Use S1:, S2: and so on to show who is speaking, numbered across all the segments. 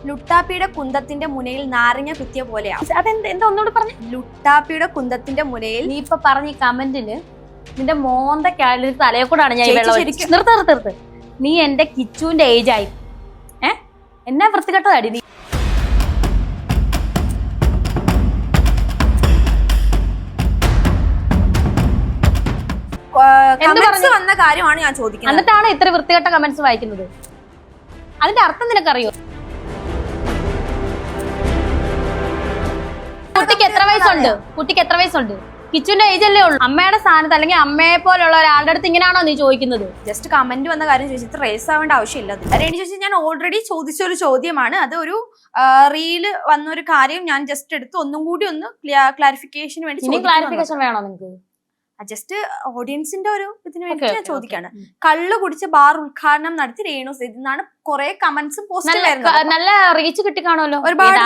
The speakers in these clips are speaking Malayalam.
S1: ലുട്ടാപ്പിയുടെ കുന്തത്തിന്റെ മുനയിൽ നാരങ്ങ കുത്തിയ പോലെയാവും.
S2: എന്താ ഒന്നുകൂടി പറഞ്ഞു?
S1: ലുട്ടാപ്പിയുടെ കുന്തത്തിന്റെ മുനയിൽ
S2: നീ ഇപ്പൊ പറഞ്ഞ ഈ കമന്റില് നിന്റെ മോന്ത തലയെ കൂടാണ് ഞാൻ നിർത്ത്. നീ എന്റെ കിച്ചുവിന്റെ ഏജ് ആയി. എന്നാ വൃത്തികെട്ടതാടി നീ.
S1: വന്ന കാര്യമാണ് ഞാൻ ചോദിക്കുന്നത്.
S2: എന്നിട്ടാണ് ഇത്ര വൃത്തികെട്ട കമന്റ്സ് വായിക്കുന്നത്. അതിന്റെ അർത്ഥം നിനക്കറിയോ? കുട്ടിക്ക് എത്ര വയസ്സുണ്ട്? കിച്ചുവിന്റെ ഏജ് അല്ലേ ഉള്ളൂ. അമ്മയുടെ സ്ഥാനത്ത് അല്ലെങ്കിൽ അമ്മയെ പോലുള്ള ഒരാളുടെ അടുത്ത് ഇങ്ങനെയാണോ നീ ചോദിക്കുന്നത്?
S1: ജസ്റ്റ് കമന്റ് വന്ന കാര്യം ചോദിച്ചിട്ട് റേസ് ആവേണ്ട ആവശ്യമില്ല. അതിനെ ചോദിച്ചാൽ ഞാൻ ഓൾറെഡി ചോദിച്ചൊരു ചോദ്യമാണ്. അത് ഒരു റീല് വന്നൊരു കാര്യം ഞാൻ ജസ്റ്റ് എടുത്ത് ഒന്നും കൂടി ഒന്ന് ക്ലാരിഫിക്കേഷന് വേണ്ടി.
S2: ക്ലാരിഫിക്കേഷൻ വേണോ നിങ്ങൾക്ക്?
S1: ജസ്റ്റ് ഓഡിയൻസിന്റെ ഒരു ഇതിന് വേണ്ടി ഞാൻ ചോദിക്കാണ്. കള്ളു കുടിച്ച് ബാർ ഉദ്ഘാടനം നടത്തി രേണു സുധി എന്നാണ് കുറെ കമന്റ്സും പോസ്റ്റ്.
S2: നല്ല റീച്ച് കിട്ടിക്കാണല്ലോ
S1: ഒരുപാട്.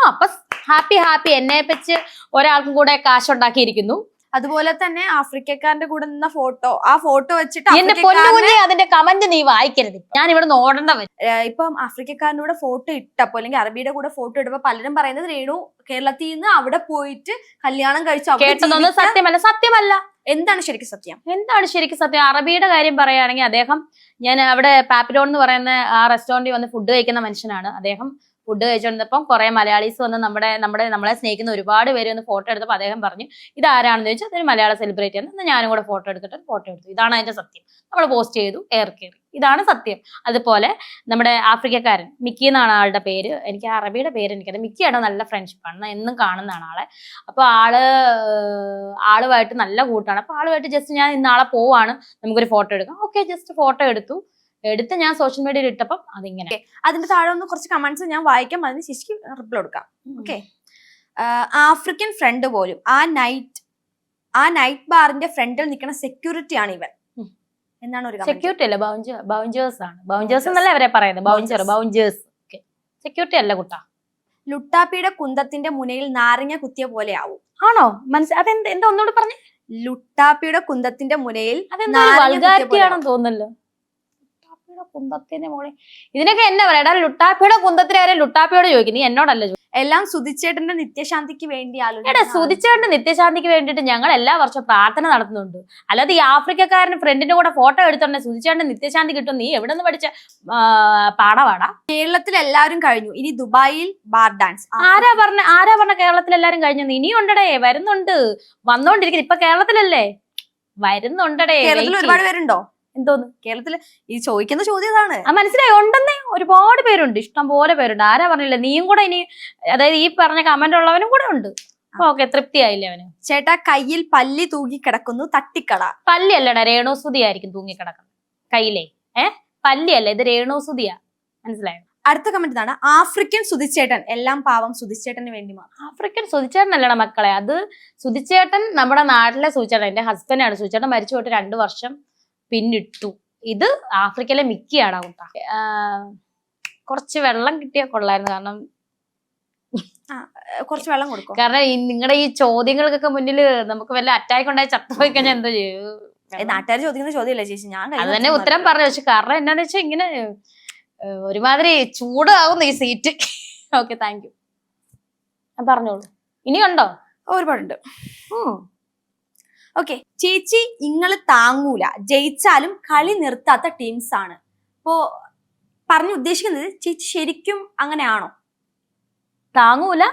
S2: അപ്പൊ ഹാപ്പി. എന്നെ വെച്ച് ഒരാൾക്കും കൂടെ കാശുണ്ടാക്കിയിരിക്കുന്നു.
S1: അതുപോലെ തന്നെ ആഫ്രിക്കക്കാരന്റെ കൂടെ നിന്ന ഫോട്ടോ, ആ ഫോട്ടോ വെച്ചിട്ട്
S2: അതിന്റെ കമന്റ് നീ വായിക്കരുത്. ഞാൻ ഇവിടെ ഓടേണ്ട വരും.
S1: ഇപ്പം ആഫ്രിക്കക്കാരന്റെ കൂടെ ഫോട്ടോ ഇട്ടപ്പോ അല്ലെങ്കിൽ അറബിയുടെ കൂടെ ഫോട്ടോ ഇട്ടപ്പോ പലരും പറയുന്നത് രേണു കേരളത്തിൽ നിന്ന് അവിടെ പോയിട്ട് കല്യാണം കഴിച്ചു.
S2: സത്യമല്ല.
S1: എന്താണ് ശരിക്കും സത്യം?
S2: അറബിയുടെ കാര്യം പറയുകയാണെങ്കിൽ അദ്ദേഹം, ഞാൻ അവിടെ പാപ്പിലോൺ എന്ന് പറയുന്ന ആ റെസ്റ്റോറന്റിൽ വന്ന് ഫുഡ് കഴിക്കുന്ന മനുഷ്യനാണ്. അദ്ദേഹം ഫുഡ് കഴിച്ചുകൊണ്ടിരുന്നപ്പം കുറെ മലയാളീസ് വന്ന് നമ്മളെ സ്നേഹിക്കുന്ന ഒരുപാട് പേര് വന്ന് ഫോട്ടോ എടുത്തപ്പോൾ അദ്ദേഹം പറഞ്ഞു ഇതാരാണെന്ന് ചോദിച്ചാൽ അതൊരു മലയാള സെലിബ്രിറ്റി ആണ്. ഞാനും കൂടെ ഫോട്ടോ എടുത്തിട്ട് ഫോട്ടോ എടുത്തു. ഇതാണ് അതിന്റെ സത്യം. നമ്മൾ പോസ്റ്റ് ചെയ്തു, എയർ കയറി. ഇതാണ് സത്യം. അതുപോലെ നമ്മുടെ ആഫ്രിക്കക്കാരൻ മിക്കി എന്നാണ് ആളുടെ പേര്. എനിക്ക് അറബിയുടെ പേര് എനിക്കത്. മിക്കിയാണ് നല്ല ഫ്രണ്ട്ഷിപ്പാണ്, എന്നും കാണുന്നതാണ് ആളെ. അപ്പൊ ആളുമായിട്ട് നല്ല കൂട്ടാണ്. അപ്പൊ ആളുമായിട്ട് ജസ്റ്റ് ഞാൻ ഇന്നാളെ പോവാണ്, നമുക്കൊരു ഫോട്ടോ എടുക്കാം. ഓക്കെ, ജസ്റ്റ് ഫോട്ടോ എടുത്ത് ഞാൻ സോഷ്യൽ മീഡിയയിൽ ഇട്ടപ്പം അതിങ്ങനെ.
S1: അതിന്റെ താഴെ ഒന്ന് കുറച്ച് കമന്റ്സ് ഞാൻ വായിക്കാം, അതിന് ശരിക്കും റിപ്ലൈ കൊടുക്കാം. ഓക്കെ. ആഫ്രിക്കൻ ഫ്രണ്ട് പോലും ആ നൈറ്റ് ബാറിന്റെ ഫ്രണ്ടിൽ നിൽക്കുന്ന സെക്യൂരിറ്റി ആണ് ഇവൻ എന്നാണ് ഒരു.
S2: സെക്യൂരിറ്റി അല്ല, ബൗഞ്ചേഴ്സ് ആണ്. ബൗഞ്ചേഴ്സ് എന്നല്ല അവരെ പറയുന്നത്. ബൗഞ്ചേഴ്സ്. സെക്യൂരിറ്റി അല്ല കുട്ടാ.
S1: ലുട്ടാപ്പിയുടെ കുന്തത്തിന്റെ മുനയിൽ നാരങ്ങ കുത്തിയ പോലെ ആവും.
S2: ആണോ? എന്താ ഒന്നുകൂടി പറഞ്ഞേ?
S1: ലുട്ടാപ്പിയുടെ കുന്തത്തിന്റെ മുനയിൽ
S2: വൾഗാരിറ്റിയാണെന്ന് തോന്നുന്നല്ലോ. കുന്തത്തിന്റെ മോളെ ഇതിനൊക്കെ എന്നാ പറയാ? ലുട്ടാപ്പിയുടെ കുന്തത്തിന് കാര്യം ലുട്ടാപ്പിയോട് ചോദിക്കും, നീ എന്നോടല്ല.
S1: എല്ലാം സുധിച്ചേട്ടന്റെ നിത്യശാന്തിക്ക് വേണ്ടി
S2: സുധിച്ചേട്ടന്റെ നിത്യശാന്തിക്ക് വേണ്ടിയിട്ട് ഞങ്ങൾ എല്ലാ വർഷവും പ്രാർത്ഥന നടത്തുന്നുണ്ട്. അല്ലാതെ ഈ ആഫ്രിക്കക്കാരന് ഫ്രണ്ടിന്റെ കൂടെ ഫോട്ടോ എടുത്തോണ്ടേ സുധിച്ചേട്ടന്റെ നിത്യശാന്തി കിട്ടും. നീ എവിടെ നിന്ന് പഠിച്ച പാടവാടാ?
S1: കേരളത്തിൽ എല്ലാവരും കഴിഞ്ഞു, ഇനി ദുബായിൽ ബാർ ഡാൻസ്.
S2: ആരാ പറഞ്ഞ കേരളത്തിൽ എല്ലാരും കഴിഞ്ഞു? ഇനിയും ഉണ്ടടേ, വരുന്നുണ്ട്, വന്നോണ്ടിരിക്കുന്നു. ഇപ്പൊ കേരളത്തിലല്ലേ, വരുന്നുണ്ടടേ.
S1: കേരളത്തിൽ ഒരുപാട് പേരുണ്ടോ?
S2: എന്തോന്ന്
S1: കേരളത്തില് ഈ ചോദിക്കുന്ന ചോദ്യം ഇതാണ്.
S2: മനസ്സിലായി, ഉണ്ടെന്നേ. ഒരുപാട് പേരുണ്ട്, ഇഷ്ടം പോലെ പേരുണ്ട്. ആരാ പറഞ്ഞില്ല? നീയും കൂടെ ഇനി, അതായത് ഈ പറഞ്ഞ കമന്റ് ഉള്ളവനും കൂടെ ഉണ്ട്. ഓക്കെ, തൃപ്തിയായില്ലേ അവന്?
S1: ചേട്ടാ, കയ്യിൽ പല്ലി തൂങ്ങി കിടക്കുന്നു, തട്ടിക്കട.
S2: പല്ലി അല്ലടാ, രേണുസുതി ആയിരിക്കും തൂങ്ങിക്കിടക്കുന്നത് കയ്യിലേ. പല്ലി അല്ല, ഇത് രേണുസുതിയാ. മനസ്സിലായോ?
S1: അടുത്ത കമന്റ് ഇതാണ്. ആഫ്രിക്കൻ സുധിച്ചേട്ടൻ എല്ലാം പാവം സുധിച്ചേട്ടന് വേണ്ടി.
S2: ആഫ്രിക്കൻ സുധിച്ചേട്ടൻ അല്ലടാ മക്കളെ, അത് സുധിച്ചേട്ടൻ നമ്മുടെ നാട്ടിലെ സുധിച്ചേട്ടൻ. എന്റെ ഹസ്ബൻഡാണ് സുധിച്ചേട്ടൻ. മരിച്ചു പോയിട്ട് 2 വർഷം പിന്നിട്ടു. ഇത് ആഫ്രിക്കയിലെ മിക്കിയാണ് കൂട്ടാ. കുറച്ച് വെള്ളം കിട്ടിയാൽ കൊള്ളായിരുന്നു. കാരണം
S1: കുറച്ച് വെള്ളം കൊടുക്കും.
S2: കാരണം നിങ്ങളുടെ ഈ ചോദ്യങ്ങൾക്കൊക്കെ മുന്നിൽ നമുക്ക് വല്ല അറ്റാക്ക് ഉണ്ടായി ചത്തുപോയി കഴിഞ്ഞാൽ എന്തോ ചെയ്യും?
S1: നാട്ടുകാർ ചോദിക്കുന്ന ചോദ്യമല്ലേ ചേച്ചി? ഞാൻ
S2: അത് തന്നെ ഉത്തരം പറഞ്ഞു. പക്ഷെ കാരണം എന്താന്ന് വെച്ചാൽ ഇങ്ങനെ ഒരുമാതിരി ചൂടാവുന്നു ഈ സീറ്റ്. Okay, thank you. പറഞ്ഞോളൂ. ഇനിയുണ്ടോ?
S1: ഒരുപാടുണ്ട്. ഓക്കെ. ചേച്ചി ഇങ്ങള് താങ്ങൂല, ജയിച്ചാലും കളി നിർത്താത്ത ടീംസ് ആണ്. ഇപ്പോ പറഞ്ഞു ഉദ്ദേശിക്കുന്നത് ചേച്ചി ശരിക്കും അങ്ങനെയാണോ?
S2: താങ്ങൂല,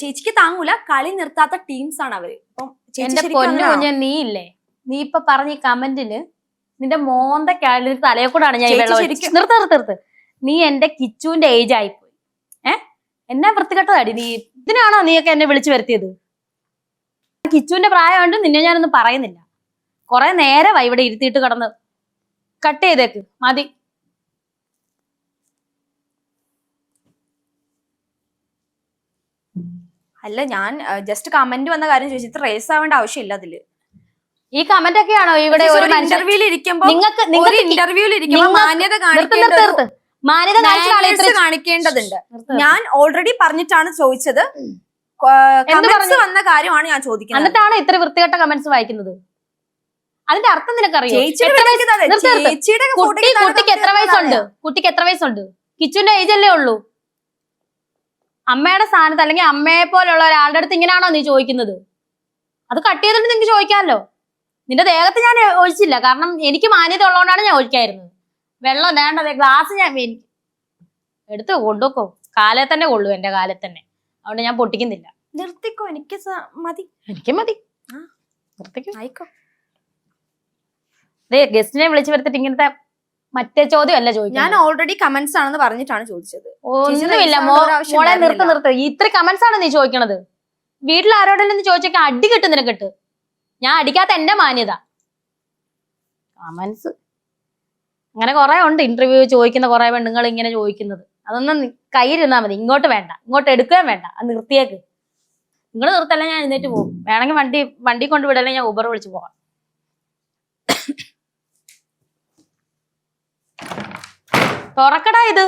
S1: ചേച്ചിക്ക് താങ്ങൂല, കളി നിർത്താത്ത ടീംസ് ആണ് അവര്.
S2: നീ ഇല്ലേ, നീ ഇപ്പൊ പറഞ്ഞ ഈ കമന്റില് നിന്റെ മോന്ത തലയെ കൂടാണ് ഞാൻ നിർത്ത്. നീ എന്റെ കിച്ചുവിന്റെ ഏജ് ആയിപ്പോയി. എന്നാ വൃത്തികെട്ടതാടി നീ. ഇതിനാണോ നീയൊക്കെ എന്നെ വിളിച്ചു വരുത്തിയത്? കിച്ചുവിന്റെ പ്രായമുണ്ട്, നിന്നെ ഞാനൊന്നും പറയുന്നില്ല. കുറെ നേരമായി ഇവിടെ ഇരുത്തിയിട്ട് കിടന്ന്. കട്ട് ചെയ്തേക്ക്, മതി.
S1: അല്ല, ഞാൻ ജസ്റ്റ് കമന്റ് വന്ന കാര്യം ചോദിച്ചിട്ട് റേസ് ആവേണ്ട ആവശ്യമില്ല അതില്.
S2: ഈ കമന്റ് ഒക്കെയാണോ ഇവിടെ ഒരു
S1: ഇന്റർവ്യൂവിൽ ഇരിക്കുമ്പോ മാന്യത കാണിക്കേണ്ടതുണ്ട്. ഞാൻ ഓൾറെഡി പറഞ്ഞിട്ടാണ് ചോദിച്ചത്. വന്ന കാര്യമാണ് ഞാൻ ചോദിക്കുന്നത്.
S2: എന്നിട്ടാണ് ഇത്ര വൃത്തികെട്ട കമന്റ്സ് വായിക്കുന്നത്. അതിന്റെ അർത്ഥം നിനക്കറിയോ? കുട്ടിക്ക് എത്ര വയസ്സുണ്ട്? കിച്ചുവിന്റെ ഏജ് അല്ലേ ഉള്ളൂ. അമ്മയുടെ സ്ഥാനത്ത് അല്ലെങ്കിൽ അമ്മയെ പോലുള്ള ഒരാളുടെ അടുത്ത് ഇങ്ങനെയാണോ നീ ചോദിക്കുന്നത്? അത് കട്ട് ചെയ്തിട്ട് നിനക്ക് ചോദിക്കാമല്ലോ. നിന്റെ ദേഹത്ത് ഞാൻ ഒഴിച്ചില്ല, കാരണം എനിക്ക് മാന്യത ഉള്ളതുകൊണ്ടാണ് ഞാൻ ഒഴിക്കായിരുന്നത്. വെള്ളം വേണ്ടത് ഗ്ലാസ് ഞാൻ എടുത്ത് കൊണ്ടുവെക്കോ, കാലേ തന്നെ കൊള്ളു, എന്റെ കാലേ തന്നെ. അതുകൊണ്ട് ഞാൻ പൊട്ടിക്കുന്നില്ല.
S1: നിർത്തിക്കോ, എനിക്ക് മതി.
S2: എനിക്ക് മതി, നിർത്തിക്കോ.
S1: ആയിക്കോ.
S2: അതെ, ഗസ്റ്റിനെ വിളിച്ചു വരുത്തിട്ട് ഇങ്ങനത്തെ മറ്റേ ചോദ്യം അല്ല ചോദിക്കുന്നത്.
S1: ഞാൻ ഓൾറെഡി കമന്റ്സ് ആണെന്ന് പറഞ്ഞിട്ടാണ് ചോദിച്ചത്.
S2: ഒന്നുമില്ല മോളെ, നിർത്ത്. ഇത്ര കമന്റ്സ് ആണ് നീ ചോദിക്കണത്? വീട്ടിൽ ആരോടെങ്കിലും ചോദിച്ചേക്കാൻ അടി കിട്ടും നിനക്കിട്ട്. ഞാൻ അടിക്കാത്ത എന്റെ മാന്യത. കമന്റ്സ് അങ്ങനെ കുറെ ഉണ്ട്, ഇന്റർവ്യൂ ചോദിക്കുന്ന കുറെ പെണ്ണുങ്ങൾ ഇങ്ങനെ ചോദിക്കുന്നത്. അതൊന്നും കയ്യിലിരുന്നാ മതി, ഇങ്ങോട്ട് വേണ്ട, ഇങ്ങോട്ട് എടുക്കുകയും വേണ്ട. അത് നിർത്തിയേക്ക്. നിങ്ങൾ നിർത്തല്ലേ ഞാൻ എഴുന്നേറ്റ് പോകും. വേണമെങ്കിൽ വണ്ടി കൊണ്ട് വിടല്ലേ, ഞാൻ ഊബർ വിളിച്ച് പോകാം. തുറക്കടാ ഇത്.